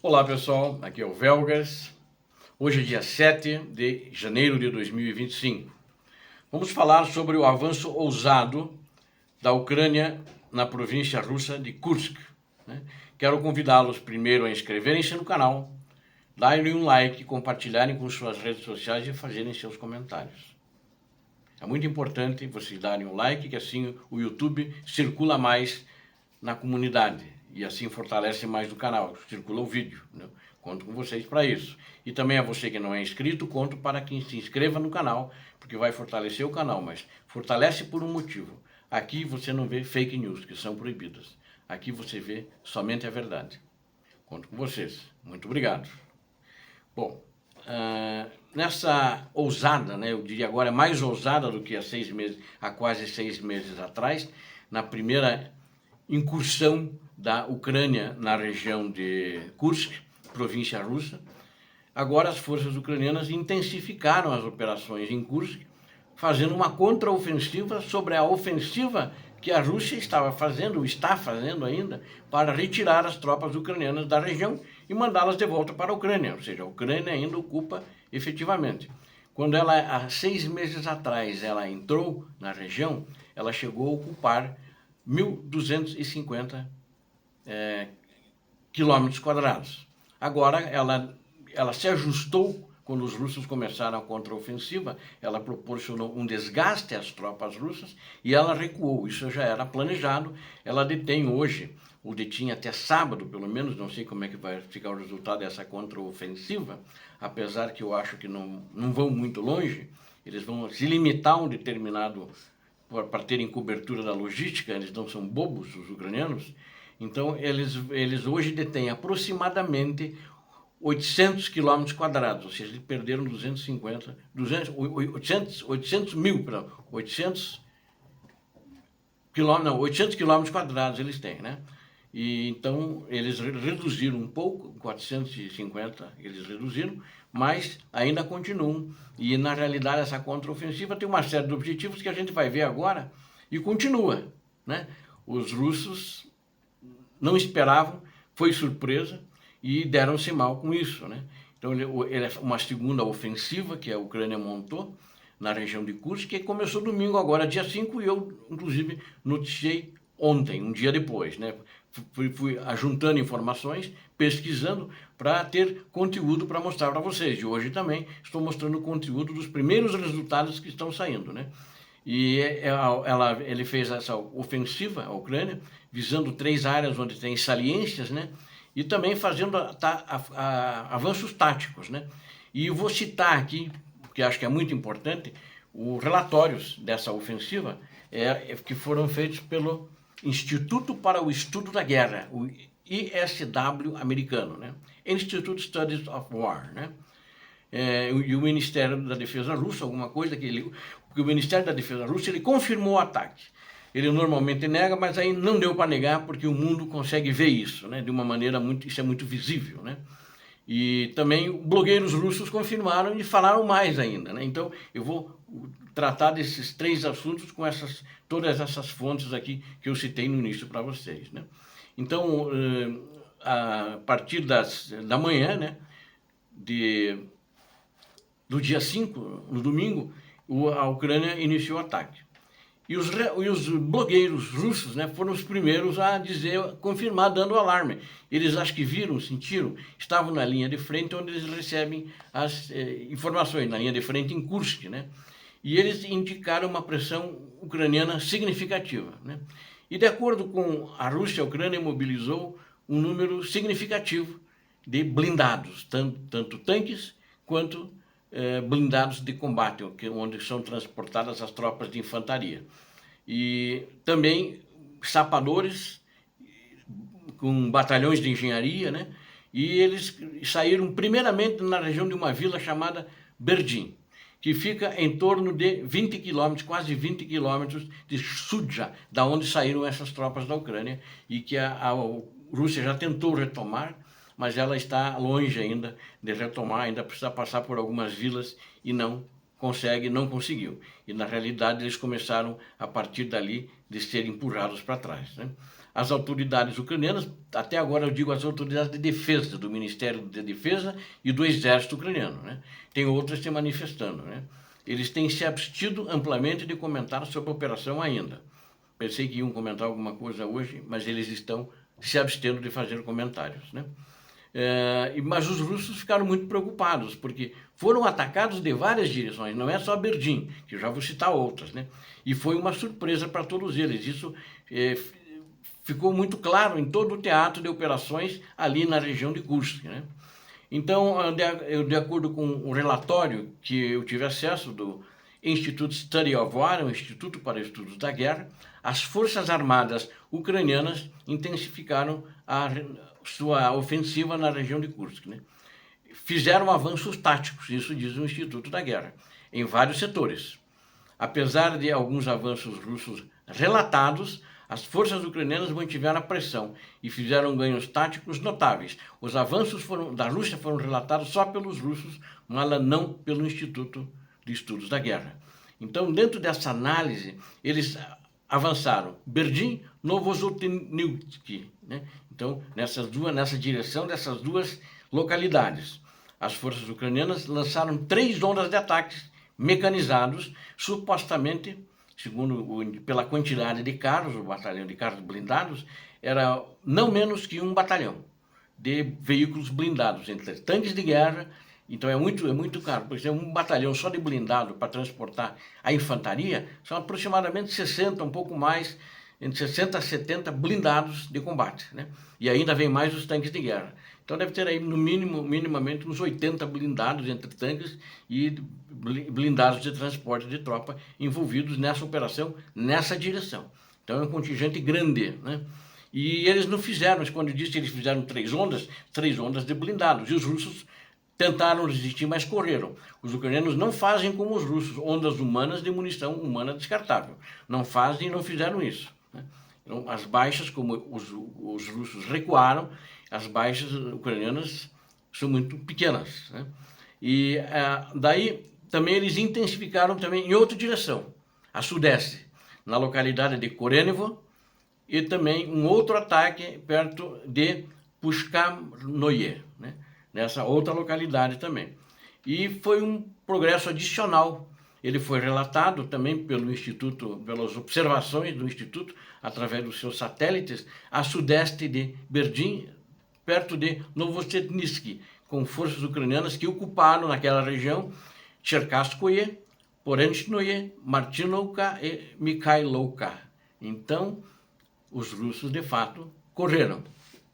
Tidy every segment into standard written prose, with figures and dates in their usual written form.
Olá pessoal, aqui é o Velgas. Hoje é dia 7 de janeiro de 2025. Vamos falar sobre o avanço ousado da Ucrânia na província russa de Kursk. Quero convidá-los primeiro a inscreverem-se no canal, darem um like, compartilharem com suas redes sociais e fazerem seus comentários. É muito importante vocês darem um like, que assim o YouTube circula mais na comunidade e assim fortalece mais o canal, circula o vídeo. Conto com vocês para isso. E também a você que não é inscrito, conto para que se inscreva no canal, porque vai fortalecer o canal, mas fortalece por um motivo. Aqui você não vê fake news, que são proibidas. Aqui você vê somente a verdade. Conto com vocês. Muito obrigado. Bom, nessa ousada, eu diria agora mais ousada do que há quase 6 meses atrás, na primeira incursão da Ucrânia na região de Kursk, província russa. Agora as forças ucranianas intensificaram as operações em Kursk, fazendo uma contraofensiva sobre a ofensiva que a Rússia estava fazendo, ou está fazendo ainda, para retirar as tropas ucranianas da região e mandá-las de volta para a Ucrânia. Ou seja, a Ucrânia ainda ocupa efetivamente. Quando ela, há 6 meses atrás, ela entrou na região, ela chegou a ocupar 1.250 quilômetros quadrados. Agora ela se ajustou quando os russos começaram a contraofensiva, ela proporcionou um desgaste às tropas russas e ela recuou. Isso já era planejado. Ela detém hoje, ou detinha até sábado, pelo menos, não sei como é que vai ficar o resultado dessa contraofensiva, apesar que eu acho que não vão muito longe, eles vão se limitar a um determinado, para terem cobertura da logística, eles não são bobos, os ucranianos. Então, eles hoje detêm aproximadamente 800 quilômetros quadrados, ou seja, eles perderam 800 quilômetros quadrados eles têm, né? E então eles reduziram um pouco, 450 eles reduziram, mas ainda continuam. E na realidade essa contraofensiva tem uma série de objetivos que a gente vai ver agora e continua, né? Os russos não esperavam, foi surpresa e deram-se mal com isso, né? Então ele é uma segunda ofensiva que a Ucrânia montou na região de Kursk, que começou domingo agora, dia 5, e eu inclusive noticiei ontem, um dia depois, né? Fui ajuntando informações, pesquisando para ter conteúdo para mostrar para vocês. E hoje também estou mostrando o conteúdo dos primeiros resultados que estão saindo, né? E ele fez essa ofensiva, a Ucrânia, visando 3 áreas onde tem saliências, né? E também fazendo avanços táticos, né? E eu vou citar aqui, porque acho que é muito importante, os relatórios dessa ofensiva que foram feitos pelo Instituto para o Estudo da Guerra, o ISW americano, né? Institute Studies of War, né? E o Ministério da Defesa russo, alguma coisa porque o Ministério da Defesa russo ele confirmou o ataque. Ele normalmente nega, mas aí não deu para negar porque o mundo consegue ver isso, né? De uma maneira isso é muito visível, né? E também blogueiros russos confirmaram e falaram mais ainda, né? Então eu vou tratar desses 3 assuntos com todas essas fontes aqui que eu citei no início para vocês, né? Então a partir da manhã, né? Do dia 5, no domingo, a Ucrânia iniciou o ataque. E os blogueiros russos, né, foram os primeiros a confirmar, dando alarme. Eles acho que viram, sentiram, estavam na linha de frente onde eles recebem as informações, na linha de frente em Kursk, né? E eles indicaram uma pressão ucraniana significativa, né? E de acordo com a Rússia, a Ucrânia mobilizou um número significativo de blindados, tanto tanques quanto blindados de combate, onde são transportadas as tropas de infantaria. E também sapadores com batalhões de engenharia, né? E eles saíram primeiramente na região de uma vila chamada Berdin, que fica em torno de 20 quilômetros, quase 20 quilômetros de Sudzha, da onde saíram essas tropas da Ucrânia, e que a Rússia já tentou retomar, mas ela está longe ainda de retomar, ainda precisa passar por algumas vilas e não conseguiu. E na realidade eles começaram a partir dali de serem empurrados para trás, né? as autoridades ucranianas, até agora eu digo as autoridades de defesa, do Ministério da Defesa e do Exército ucraniano, né? Tem outras se manifestando, né? Eles têm se abstido amplamente de comentar sobre a operação ainda. Pensei que iam comentar alguma coisa hoje, mas eles estão se abstendo de fazer comentários, né? Mas os russos ficaram muito preocupados, porque foram atacados de várias direções, não é só Berdim, que eu já vou citar outras, né? E foi uma surpresa para todos eles. Isso ficou muito claro em todo o teatro de operações ali na região de Kursk, né? Então, de acordo com o relatório que eu tive acesso do Institute Study of War, o Instituto para Estudos da Guerra, as forças armadas ucranianas intensificaram a sua ofensiva na região de Kursk, né? Fizeram avanços táticos, isso diz o Instituto da Guerra, em vários setores. Apesar de alguns avanços russos relatados, as forças ucranianas mantiveram a pressão e fizeram ganhos táticos notáveis. Os avanços da Rússia foram relatados só pelos russos, mas não pelo Instituto de Estudos da Guerra. Então, dentro dessa análise, eles avançaram Berdim, Novozotnivki, né? Então, nessa direção dessas duas localidades. As forças ucranianas lançaram 3 ondas de ataques mecanizados, supostamente, pela quantidade de carros, o batalhão de carros blindados, era não menos que um batalhão de veículos blindados, entre tanques de guerra. Então é muito caro. Por exemplo, um batalhão só de blindado para transportar a infantaria são aproximadamente 60, um pouco mais, entre 60 a 70 blindados de combate, né? E ainda vem mais os tanques de guerra. Então deve ter aí, no mínimo, minimamente, uns 80 blindados entre tanques e blindados de transporte de tropa envolvidos nessa operação, nessa direção. Então é um contingente grande, né? E eles não fizeram, quando eu disse que eles fizeram 3 ondas de blindados. E os russos tentaram resistir, mas correram. Os ucranianos não fazem como os russos, ondas humanas de munição humana descartável. Não fazem e não fizeram isso, né? Então, as baixas, como os russos recuaram, as baixas ucranianas são muito pequenas, né? E daí também eles intensificaram também em outra direção, a sudeste, na localidade de Korenevo, e também um outro ataque perto de Pushkamnoye, né? Nessa outra localidade também. E foi um progresso adicional. Ele foi relatado também pelo Instituto, pelas observações do Instituto, através dos seus satélites, a sudeste de Berdim, perto de Novosibirsk, com forças ucranianas que ocuparam naquela região Cherkasskoye, Porenchnoye, Martinovka e Mikhailovka. Então, os russos, de fato, correram,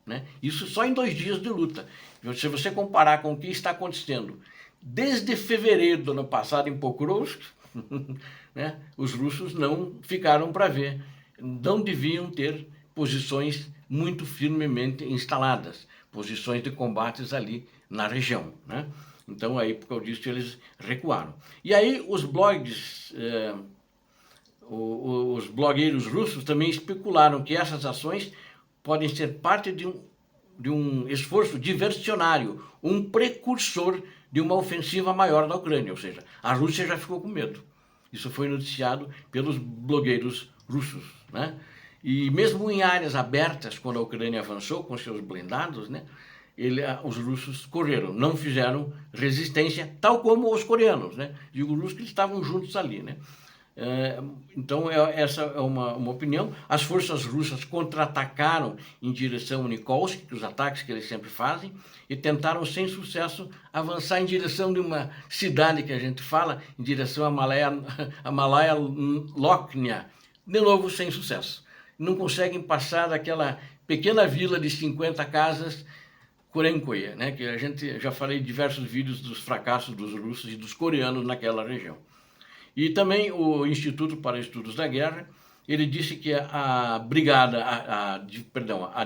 né? Isso só em 2 dias de luta. Se você comparar com o que está acontecendo desde fevereiro do ano passado em Pokrovsk, né, os russos não ficaram para ver. Não deviam ter posições muito firmemente instaladas, posições de combates ali na região, né? Então, aí, por causa disso, eles recuaram. E aí, os blogueiros russos também especularam que essas ações podem ser parte de um esforço diversionário, um precursor de uma ofensiva maior na Ucrânia, ou seja, a Rússia já ficou com medo. Isso foi noticiado pelos blogueiros russos, né? E mesmo em áreas abertas, quando a Ucrânia avançou com seus blindados, né, os russos correram, não fizeram resistência, tal como os coreanos, né? Digo russos que eles estavam juntos ali, né? Então, essa é uma opinião. As forças russas contra-atacaram em direção a Nikolsk, os ataques que eles sempre fazem, e tentaram, sem sucesso, avançar em direção de uma cidade que a gente fala, em direção a Malaya Loknia. De novo, sem sucesso. Não conseguem passar daquela pequena vila de 50 casas, Korenkoye, né? Que a gente já falei em diversos vídeos dos fracassos dos russos e dos coreanos naquela região. E também o Instituto para Estudos da Guerra, ele disse que a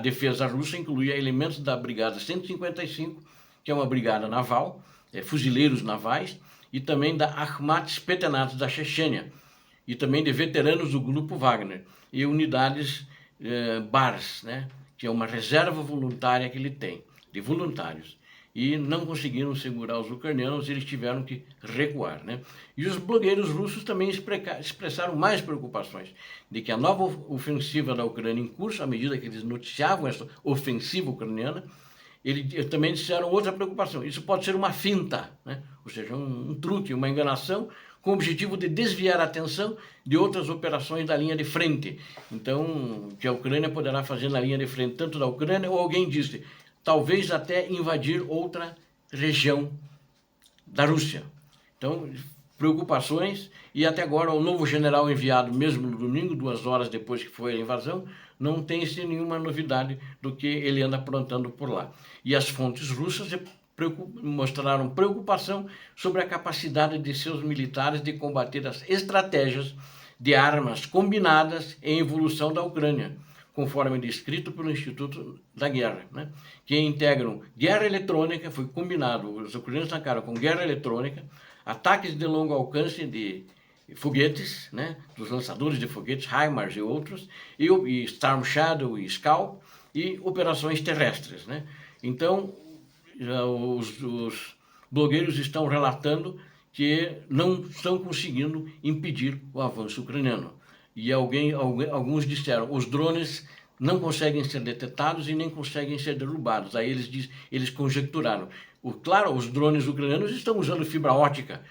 defesa russa incluía elementos da Brigada 155, que é uma brigada naval, fuzileiros navais, e também da Akhmat Spetenats da Chechênia, e também de veteranos do Grupo Wagner, e unidades BARS, né, que é uma reserva voluntária que ele tem, de voluntários. e não conseguiram segurar os ucranianos, eles tiveram que recuar, né? E os blogueiros russos também expressaram mais preocupações de que a nova ofensiva da Ucrânia em curso, à medida que eles noticiavam essa ofensiva ucraniana, eles também disseram outra preocupação: isso pode ser uma finta, né? Ou seja, um truque, uma enganação, com o objetivo de desviar a atenção de outras operações da linha de frente. Então, que a Ucrânia poderá fazer na linha de frente, tanto da Ucrânia, ou alguém disse, talvez até invadir outra região da Rússia. Então, preocupações, e até agora o novo general enviado, mesmo no domingo, 2 horas depois que foi a invasão, não tem-se nenhuma novidade do que ele anda aprontando por lá. E as fontes russas mostraram preocupação sobre a capacidade de seus militares de combater as estratégias de armas combinadas em evolução da Ucrânia, conforme descrito pelo Instituto da Guerra, né? Que integram guerra eletrônica, foi combinado, os ucranianos atacaram com guerra eletrônica, ataques de longo alcance de foguetes, né? Dos lançadores de foguetes, HIMARS e outros, e Storm Shadow e Scalp, e operações terrestres, né? Então, os blogueiros estão relatando que não estão conseguindo impedir o avanço ucraniano. E alguns disseram, os drones não conseguem ser detectados e nem conseguem ser derrubados. Aí eles conjecturaram. Claro, os drones ucranianos estão usando fibra óptica,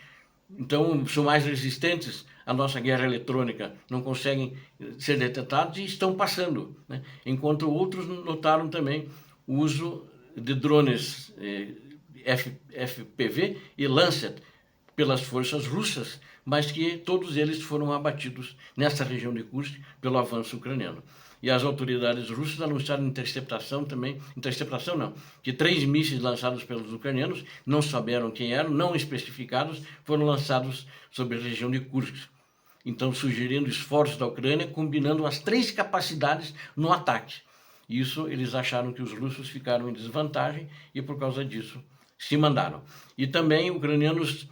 então são mais resistentes à nossa guerra eletrônica, não conseguem ser detectados e estão passando, né? Enquanto outros notaram também o uso de drones FPV e Lancet pelas forças russas, mas que todos eles foram abatidos nessa região de Kursk pelo avanço ucraniano. E as autoridades russas anunciaram interceptação não, que 3 mísseis lançados pelos ucranianos, não souberam quem eram, não especificados, foram lançados sobre a região de Kursk. Então, sugerindo esforços da Ucrânia, combinando as 3 capacidades no ataque. Isso, eles acharam que os russos ficaram em desvantagem e, por causa disso, se mandaram. E também, ucranianos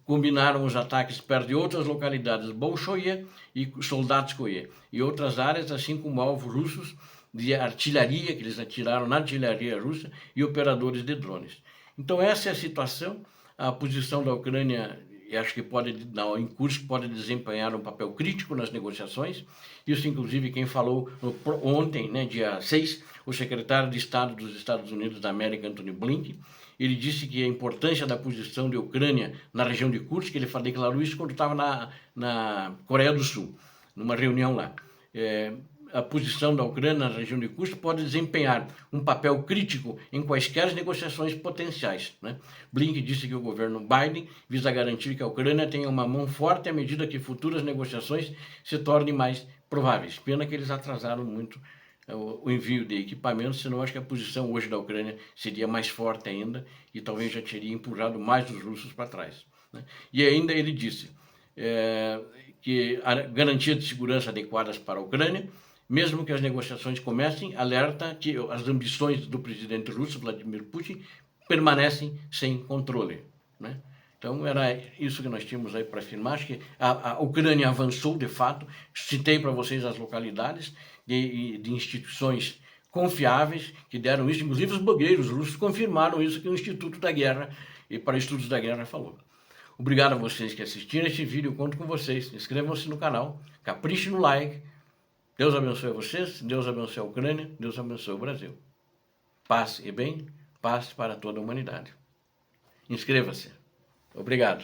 combinaram os ataques perto de outras localidades, Bolshoye e Soldatskoye, e outras áreas, assim como alvos russos de artilharia, que eles atiraram na artilharia russa, e operadores de drones. Então, essa é a situação. A posição da Ucrânia, acho que em Kursk, pode desempenhar um papel crítico nas negociações. Isso, inclusive, quem falou ontem, né, dia 6, o secretário de Estado dos Estados Unidos da América, Antony Blinken, ele disse que a importância da posição da Ucrânia na região de Kursk, ele declarou isso quando estava na Coreia do Sul, numa reunião lá. A posição da Ucrânia na região de Kursk pode desempenhar um papel crítico em quaisquer negociações potenciais, né? Blinken disse que o governo Biden visa garantir que a Ucrânia tenha uma mão forte à medida que futuras negociações se tornem mais prováveis. Pena que eles atrasaram muito o envio de equipamentos, senão acho que a posição hoje da Ucrânia seria mais forte ainda e talvez já teria empurrado mais os russos para trás, né? E ainda ele disse que a garantia de segurança adequadas para a Ucrânia, mesmo que as negociações comecem, alerta que as ambições do presidente russo, Vladimir Putin, permanecem sem controle, né? Então, era isso que nós tínhamos aí para afirmar. Acho que a Ucrânia avançou, de fato. Citei para vocês as localidades de instituições confiáveis que deram isso. Inclusive, os blogueiros russos confirmaram isso que o Instituto da Guerra e para Estudos da Guerra falou. Obrigado a vocês que assistiram este vídeo. Eu conto com vocês. Inscrevam-se no canal, caprichem no like. Deus abençoe vocês, Deus abençoe a Ucrânia, Deus abençoe o Brasil. Paz e bem, paz para toda a humanidade. Inscreva-se. Obrigado.